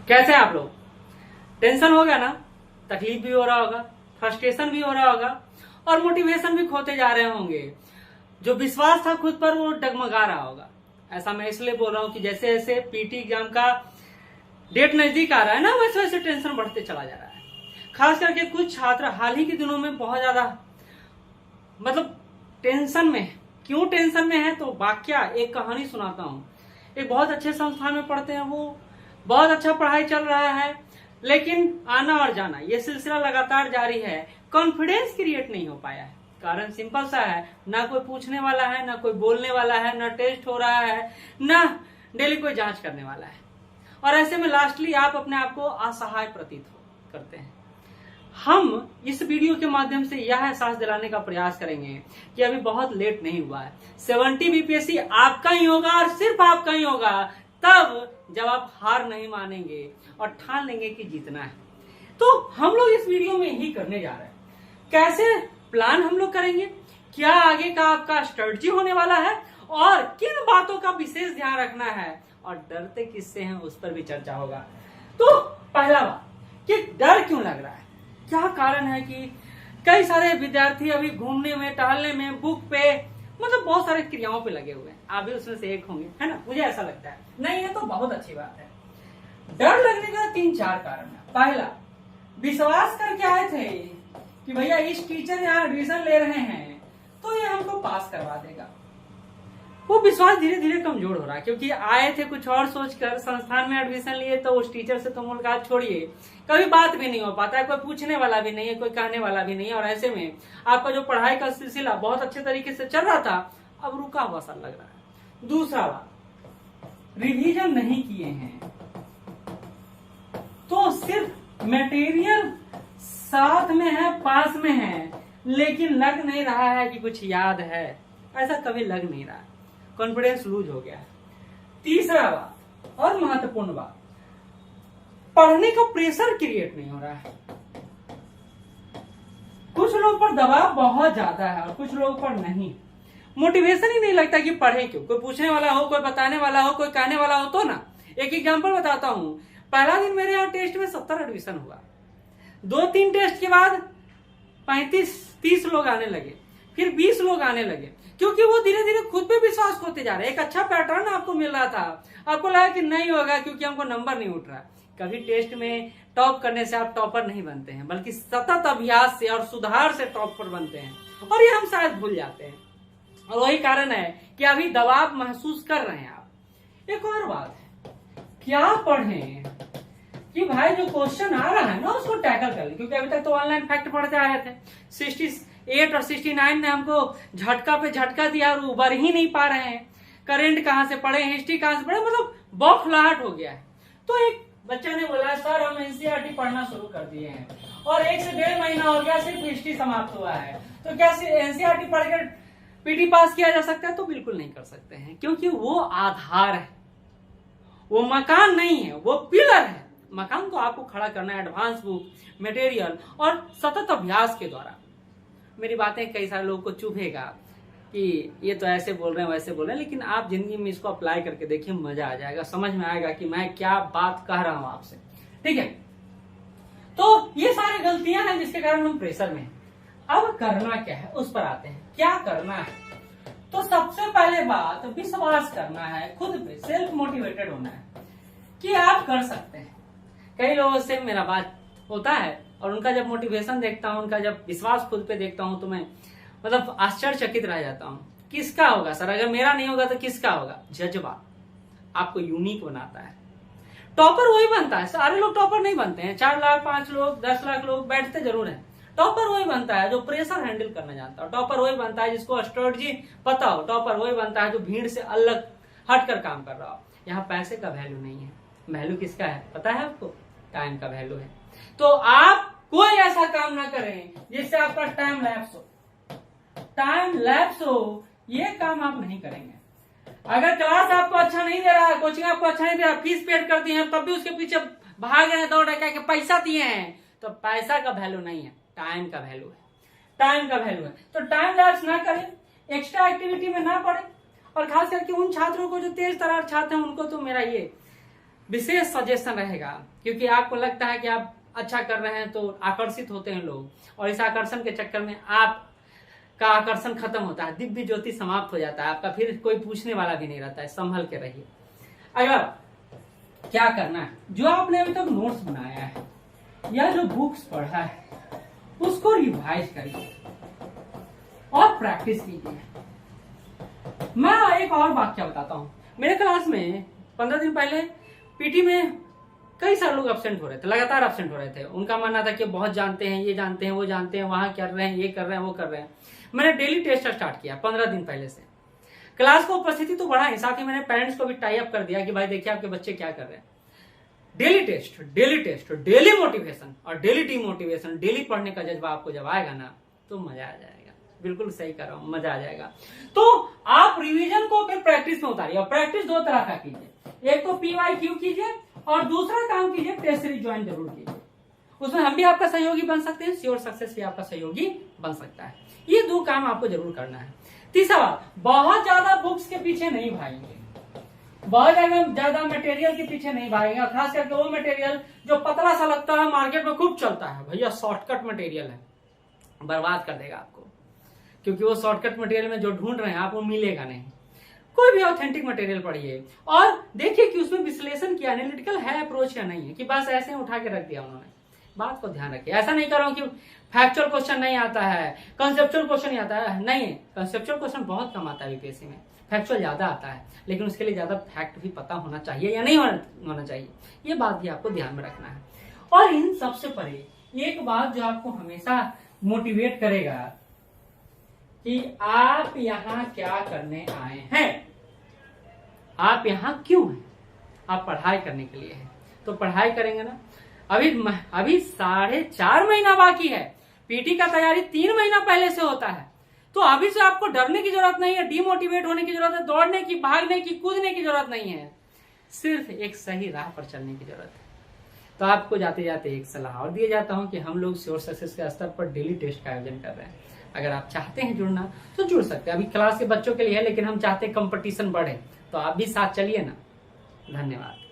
कैसे आप लोग? टेंशन हो गया ना, तकलीफ भी हो रहा होगा, फ्रस्ट्रेशन भी हो रहा होगा और मोटिवेशन भी खोते जा रहे होंगे। जो विश्वास था खुद पर वो डगमगा रहा होगा। ऐसा मैं इसलिए बोल रहा हूं कि जैसे जैसे पीटी एग्जाम का डेट नजदीक आ रहा है ना, वैसे वैसे टेंशन बढ़ते चला जा रहा है। खास करके कुछ छात्र हाल ही के दिनों में बहुत ज्यादा टेंशन में है। क्यों टेंशन में है तो वाकया एक कहानी सुनाता हूँ। एक बहुत अच्छे संस्थान में पढ़ते हैं, वो बहुत अच्छा पढ़ाई चल रहा है, लेकिन आना और जाना ये सिलसिला लगातार जारी है। कॉन्फिडेंस क्रिएट नहीं हो पाया है। कारण सिंपल सा है, ना कोई पूछने वाला है, ना कोई बोलने वाला है, ना टेस्ट हो रहा है, ना डेली कोई जांच करने वाला है। और ऐसे में लास्टली आप अपने आप को असहाय प्रतीत करते हैं। हम इस वीडियो के माध्यम से यह एहसास दिलाने का प्रयास करेंगे कि अभी बहुत लेट नहीं हुआ है। 70 बीपीएससी आपका ही होगा और सिर्फ आपका ही होगा तब जब आप हार नहीं मानेंगे और ठान लेंगे कि जीतना है। तो हम लोग इस वीडियो में यही करने जा रहे हैं। कैसे प्लान हम लोग करेंगे, क्या आगे का आपका स्ट्रेटजी होने वाला है और किन बातों का विशेष ध्यान रखना है और डरते किससे हैं उस पर भी चर्चा होगा। तो पहला बात कि डर क्यों लग रहा है, क्या कारण है कि कई सारे विद्यार्थी अभी घूमने में, टहलने में, बुक पे बहुत सारे क्रियाओं पे लगे हुए हैं। आप भी उसमें से एक होंगे, है ना? मुझे ऐसा लगता है। नहीं है तो बहुत अच्छी बात है। डर लगने का 3-4 कारण है। पहला, विश्वास करके आए थे कि भैया इस टीचर यहाँ एडमिशन ले रहे हैं तो ये हमको पास करवा देगा। वो विश्वास धीरे धीरे कमजोर हो रहा है, क्योंकि आए थे कुछ और सोचकर, संस्थान में एडमिशन लिए तो उस टीचर से तो मुलाकात छोड़िए, कभी बात भी नहीं हो पाता है, कोई पूछने वाला भी नहीं है, कोई कहने वाला भी नहीं है। और ऐसे में आपका जो पढ़ाई का सिलसिला बहुत अच्छे तरीके से चल रहा था, अब रुका हुआ सा लग रहा है। दूसरा बात, रिवीजन नहीं किए हैं तो सिर्फ मटेरियल साथ में है, पास में है, लेकिन लग नहीं रहा है कि कुछ याद है। ऐसा कभी लग नहीं रहा है, कॉन्फिडेंस लूज हो गया है। तीसरा बात और महत्वपूर्ण बात, पढ़ने का प्रेशर क्रिएट नहीं हो रहा है। कुछ लोग पर दबाव बहुत ज्यादा है और कुछ लोगों पर नहीं। मोटिवेशन ही नहीं लगता कि पढ़े क्यों। कोई पूछने वाला हो, कोई बताने वाला हो, कोई कहने वाला हो तो ना। एक एग्जांपल बताता हूं। पहला दिन मेरे यहाँ टेस्ट में 70 एडमिशन हुआ। 2-3 टेस्ट के बाद 35-30 लोग आने लगे, फिर 20 लोग आने लगे, क्योंकि वो धीरे धीरे खुद पे विश्वास खोते जा रहे। एक अच्छा पैटर्न आपको मिल रहा था, आपको लगा कि नहीं होगा क्योंकि हमको नंबर नहीं उठ रहा। कभी टेस्ट में टॉप करने से आप टॉपर नहीं बनते हैं, बल्कि सतत अभ्यास से और सुधार से टॉपर बनते हैं, और ये हम शायद भूल जाते हैं। और वही कारण है कि अभी दबाव महसूस कर रहे हैं आप। एक और बात है, क्या पढ़ें कि भाई जो क्वेश्चन आ रहा है ना उसको टैकल कर ले, क्योंकि अभी तक तो ऑनलाइन फैक्ट पढ़ते आए थे। 68 और 69 ने हमको झटका पे झटका दिया और उबर ही नहीं पा रहे हैं। करंट कहां से पढ़े, हिस्ट्री कहां से पढ़े, बौखलाहट हो गया है। तो एक बच्चे ने बोला, सर हम एनसीईआरटी पढ़ना शुरू कर दिए हैं और 1 से 1.5 महीना हो गया, सिर्फ हिस्ट्री समाप्त हुआ है, तो क्या एनसीईआरटी पढ़कर पीटी पास किया जा सकता है? तो बिल्कुल नहीं कर सकते हैं, क्योंकि वो आधार है, वो मकान नहीं है, वो पिलर है। मकान को आपको खड़ा करना है एडवांस बुक, मटेरियल और सतत अभ्यास के द्वारा। मेरी बातें कई सारे लोगों को चुभेगा कि ये तो ऐसे बोल रहे हैं, वैसे बोल रहे हैं, लेकिन आप जिंदगी में इसको अप्लाई करके देखिए, मजा आ जाएगा, समझ में आएगा कि मैं क्या बात कह रहा हूं आपसे। ठीक है, तो ये सारी गलतियां हैं जिसके कारण हम प्रेशर में हैं। अब करना क्या है उस पर आते हैं। क्या करना है? तो सबसे पहले बात, विश्वास करना है खुद पे, सेल्फ मोटिवेटेड होना है कि आप कर सकते हैं। कई लोगों से मेरा बात होता है और उनका जब मोटिवेशन देखता हूं, उनका जब विश्वास खुद पे देखता हूं, तो मैं आश्चर्यचकित रह जाता हूं। किसका होगा सर? अगर मेरा नहीं होगा तो किसका होगा? जज्बा आपको यूनिक बनाता है। टॉपर वही बनता है, सारे लोग टॉपर नहीं बनते हैं। 4 लाख 5 लोग 10 लाख लोग बैठते जरूर हैं। टॉपर वही बनता है जो प्रेशर हैंडल करना जानता है। टॉपर वही बनता है जिसको स्ट्रेटजी पता हो। टॉपर वही बनता है जो भीड़ से अलग हटकर काम कर रहा हो। यहाँ पैसे का वैल्यू नहीं है, वैल्यू किसका है पता है आपको? टाइम का वैल्यू है। तो आप कोई ऐसा काम ना करें जिससे आपका टाइम लैप्स हो। टाइम लैप्स हो, ये काम आप नहीं करेंगे। अगर क्लास आपको अच्छा नहीं दे रहा है, कोचिंग आपको अच्छा नहीं दे रहा, फीस पेड कर दी है, तब भी उसके पीछे भाग रहे हैं, दौड़ रहे हैं, पैसा दिए हैं, तो पैसा का वैल्यू नहीं है, टाइम का वैल्यू है। टाइम का वैल्यू है। तो टाइम लैप्स ना करें, एक्स्ट्रा एक्टिविटी में ना पड़े। और खास करके उन छात्रों को जो तेज तरार छात्र हैं, उनको तो मेरा ये विशेष सजेशन रहेगा, क्योंकि आपको लगता है कि आप अच्छा कर रहे हैं तो आकर्षित होते हैं लोग, और इस आकर्षण के चक्कर में आपका आकर्षण खत्म होता है, दिव्य ज्योति समाप्त हो जाता है आपका, फिर कोई पूछने वाला भी नहीं रहता है। संभल के रहिए। अगर क्या करना है, जो आपने अभी तक नोट्स बनाया है या जो बुक्स पढ़ा है उसको रिवाइज करिए और प्रैक्टिस कीजिए। मैं एक और वाक्य बताता हूं। मेरे क्लास में 15 दिन पहले पीटी में कई सारे लोग एब्सेंट हो रहे थे, लगातार एब्सेंट हो रहे थे। उनका मानना था कि बहुत जानते हैं, ये जानते हैं, वो जानते हैं, वहां कर रहे हैं, ये कर रहे हैं, वो कर रहे हैं। मैंने डेली टेस्ट स्टार्ट किया 15 दिन पहले से। क्लास को उपस्थिति तो बढ़ाई, साथ ही मैंने पेरेंट्स को भी टाई अप कर दिया कि भाई देखिए आपके बच्चे क्या कर रहे हैं। डेली टेस्ट, डेली मोटिवेशन और डेली डीमोटिवेशन, डेली पढ़ने का जज्बा आपको जब आएगा ना तो मजा आ जाएगा। बिल्कुल सही कर रहा हूं, मजा आ जाएगा। तो आप रिवीजन को फिर प्रैक्टिस में उतारिए, और प्रैक्टिस दो तरह का कीजिए। एक तो PYQ कीजिए और दूसरा काम कीजिए टेस्ट सीरीज ज्वाइन जरूर कीजिए। उसमें हम भी आपका सहयोगी बन सकते हैं, श्योर सक्सेस भी आपका सहयोगी बन सकता है। ये दो काम आपको जरूर करना है। तीसरा बात, बहुत ज्यादा बुक्स के पीछे नहीं भागेंगे, बहुत ज्यादा मटेरियल के पीछे नहीं भागेंगे, खास करके वो मटेरियल जो पतला सा लगता है, मार्केट में खूब चलता है। भैया शॉर्टकट मटेरियल है, बर्बाद कर देगा आपको, क्योंकि वो शॉर्टकट मटेरियल में जो ढूंढ रहे हैं आप वो मिलेगा नहीं। कोई भी ऑथेंटिक मटेरियल पढ़िए और देखिए कि उसमें विश्लेषण किया, एनालिटिकल है अप्रोच या नहीं है, कि बस ऐसे उठा के रख दिया उन्होंने। बात को ध्यान रखिए। ऐसा नहीं कर रहा हूं कि फैक्चुअल क्वेश्चन नहीं आता है, कंसेप्चुअल क्वेश्चन नहीं आता है, नहीं। कंसेप्चुअल क्वेश्चन बहुत कम आता है यूपीएससी में, फैक्चुअल ज्यादा आता है, लेकिन उसके लिए ज्यादा फैक्ट भी पता होना चाहिए या नहीं होना चाहिए, ये बात भी आपको ध्यान में रखना है। और इन सबसे परे एक बात जो आपको हमेशा मोटिवेट करेगा कि आप यहाँ क्या करने आए हैं, आप यहाँ क्यों हैं। आप पढ़ाई करने के लिए हैं, तो पढ़ाई करेंगे ना। अभी 4.5 महीना बाकी है, पीटी का तैयारी 3 महीना पहले से होता है। तो अभी से आपको डरने की जरूरत नहीं है, डिमोटिवेट होने की जरूरत है, दौड़ने की, भागने की, कूदने की जरूरत नहीं है। सिर्फ एक सही राह पर चलने की जरूरत है। तो आपको जाते जाते एक सलाह और दिया जाता हूं कि हम लोग श्योर सक्सेस के स्तर पर डेली टेस्ट का आयोजन कर रहे हैं। अगर आप चाहते हैं जुड़ना तो जुड़ सकते हैं। अभी क्लास के बच्चों के लिए है, लेकिन हम चाहते हैं कंपटीशन बढ़े, तो आप भी साथ चलिए ना। धन्यवाद।